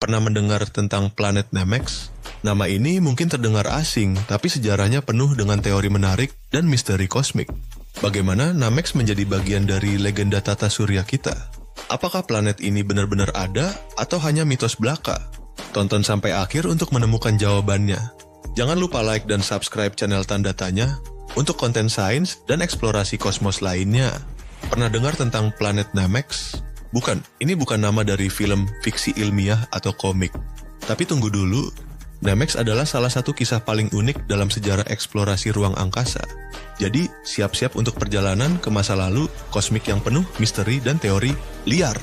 Pernah mendengar tentang planet Namex? Nama ini mungkin terdengar asing, tapi sejarahnya penuh dengan teori menarik dan misteri kosmik. Bagaimana Namex menjadi bagian dari legenda tata surya kita? Apakah planet ini benar-benar ada atau hanya mitos belaka? Tonton sampai akhir untuk menemukan jawabannya. Jangan lupa like dan subscribe channel Tanda Tanya untuk konten sains dan eksplorasi kosmos lainnya. Pernah dengar tentang planet Namex? Bukan, ini bukan nama dari film fiksi ilmiah atau komik. Tapi tunggu dulu, Namex adalah salah satu kisah paling unik dalam sejarah eksplorasi ruang angkasa. Jadi, siap-siap untuk perjalanan ke masa lalu kosmik yang penuh misteri dan teori liar.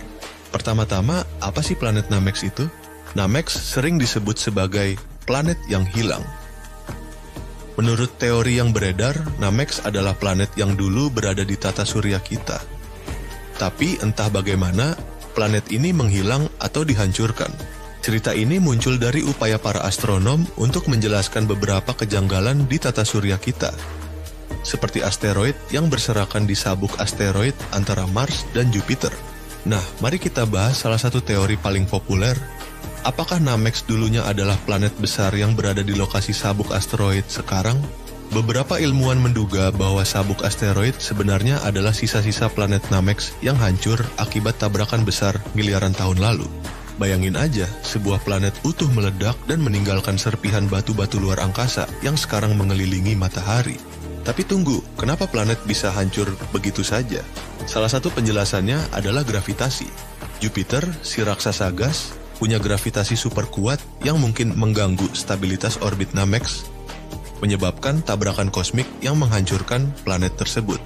Pertama-tama, apa sih planet Namex itu? Namex sering disebut sebagai planet yang hilang. Menurut teori yang beredar, Namex adalah planet yang dulu berada di tata surya kita. Tapi entah bagaimana, planet ini menghilang atau dihancurkan. Cerita ini muncul dari upaya para astronom untuk menjelaskan beberapa kejanggalan di tata surya kita. Seperti asteroid yang berserakan di sabuk asteroid antara Mars dan Jupiter. Nah, mari kita bahas salah satu teori paling populer. Apakah Namex dulunya adalah planet besar yang berada di lokasi sabuk asteroid sekarang? Beberapa ilmuwan menduga bahwa sabuk asteroid sebenarnya adalah sisa-sisa planet Namex yang hancur akibat tabrakan besar miliaran tahun lalu. Bayangin aja, sebuah planet utuh meledak dan meninggalkan serpihan batu-batu luar angkasa yang sekarang mengelilingi matahari. Tapi tunggu, kenapa planet bisa hancur begitu saja? Salah satu penjelasannya adalah gravitasi. Jupiter, si raksasa gas, punya gravitasi super kuat yang mungkin mengganggu stabilitas orbit Namex, menyebabkan tabrakan kosmik yang menghancurkan planet tersebut.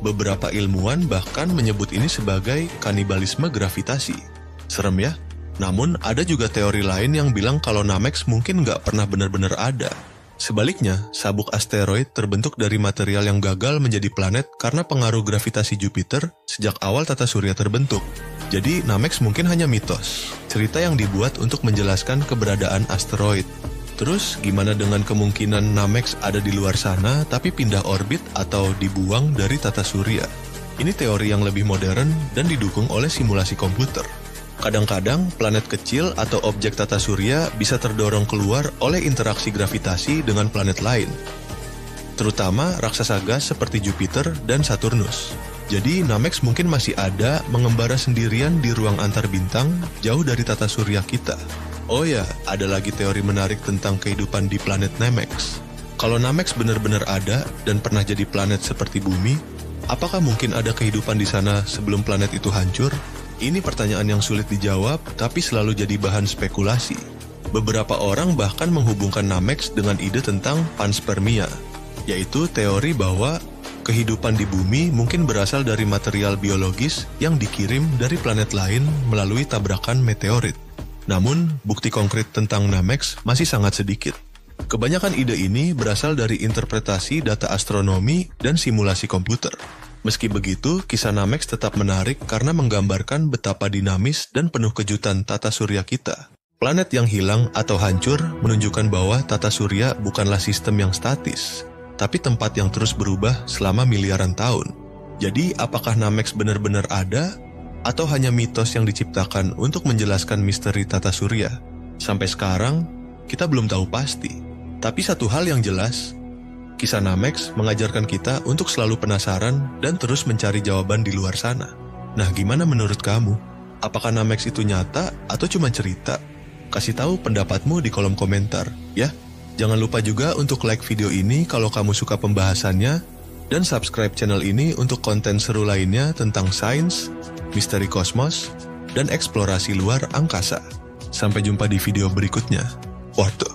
Beberapa ilmuwan bahkan menyebut ini sebagai kanibalisme gravitasi. Serem ya? Namun ada juga teori lain yang bilang kalau Namex mungkin nggak pernah benar-benar ada. Sebaliknya, sabuk asteroid terbentuk dari material yang gagal menjadi planet karena pengaruh gravitasi Jupiter sejak awal tata surya terbentuk. Jadi Namex mungkin hanya mitos, cerita yang dibuat untuk menjelaskan keberadaan asteroid. Terus gimana dengan kemungkinan Namex ada di luar sana tapi pindah orbit atau dibuang dari tata surya? Ini teori yang lebih modern dan didukung oleh simulasi komputer. Kadang-kadang planet kecil atau objek tata surya bisa terdorong keluar oleh interaksi gravitasi dengan planet lain, terutama raksasa gas seperti Jupiter dan Saturnus. Jadi Namex mungkin masih ada mengembara sendirian di ruang antar bintang jauh dari tata surya kita. Oh ya, ada lagi teori menarik tentang kehidupan di planet Namex. Kalau Namex benar-benar ada dan pernah jadi planet seperti bumi, apakah mungkin ada kehidupan di sana sebelum planet itu hancur? Ini pertanyaan yang sulit dijawab, tapi selalu jadi bahan spekulasi. Beberapa orang bahkan menghubungkan Namex dengan ide tentang panspermia, yaitu teori bahwa kehidupan di bumi mungkin berasal dari material biologis yang dikirim dari planet lain melalui tabrakan meteorit. Namun, bukti konkret tentang Namex masih sangat sedikit. Kebanyakan ide ini berasal dari interpretasi data astronomi dan simulasi komputer. Meski begitu, kisah Namex tetap menarik karena menggambarkan betapa dinamis dan penuh kejutan tata surya kita. Planet yang hilang atau hancur menunjukkan bahwa tata surya bukanlah sistem yang statis, tapi tempat yang terus berubah selama miliaran tahun. Jadi, apakah Namex benar-benar ada? Atau hanya mitos yang diciptakan untuk menjelaskan misteri tata surya? Sampai sekarang, kita belum tahu pasti. Tapi satu hal yang jelas, kisah Namex mengajarkan kita untuk selalu penasaran dan terus mencari jawaban di luar sana. Nah, gimana menurut kamu? Apakah Namex itu nyata atau cuma cerita? Kasih tahu pendapatmu di kolom komentar, ya. Jangan lupa juga untuk like video ini kalau kamu suka pembahasannya, dan subscribe channel ini untuk konten seru lainnya tentang sains, misteri kosmos, dan eksplorasi luar angkasa. Sampai jumpa di video berikutnya. Waduh.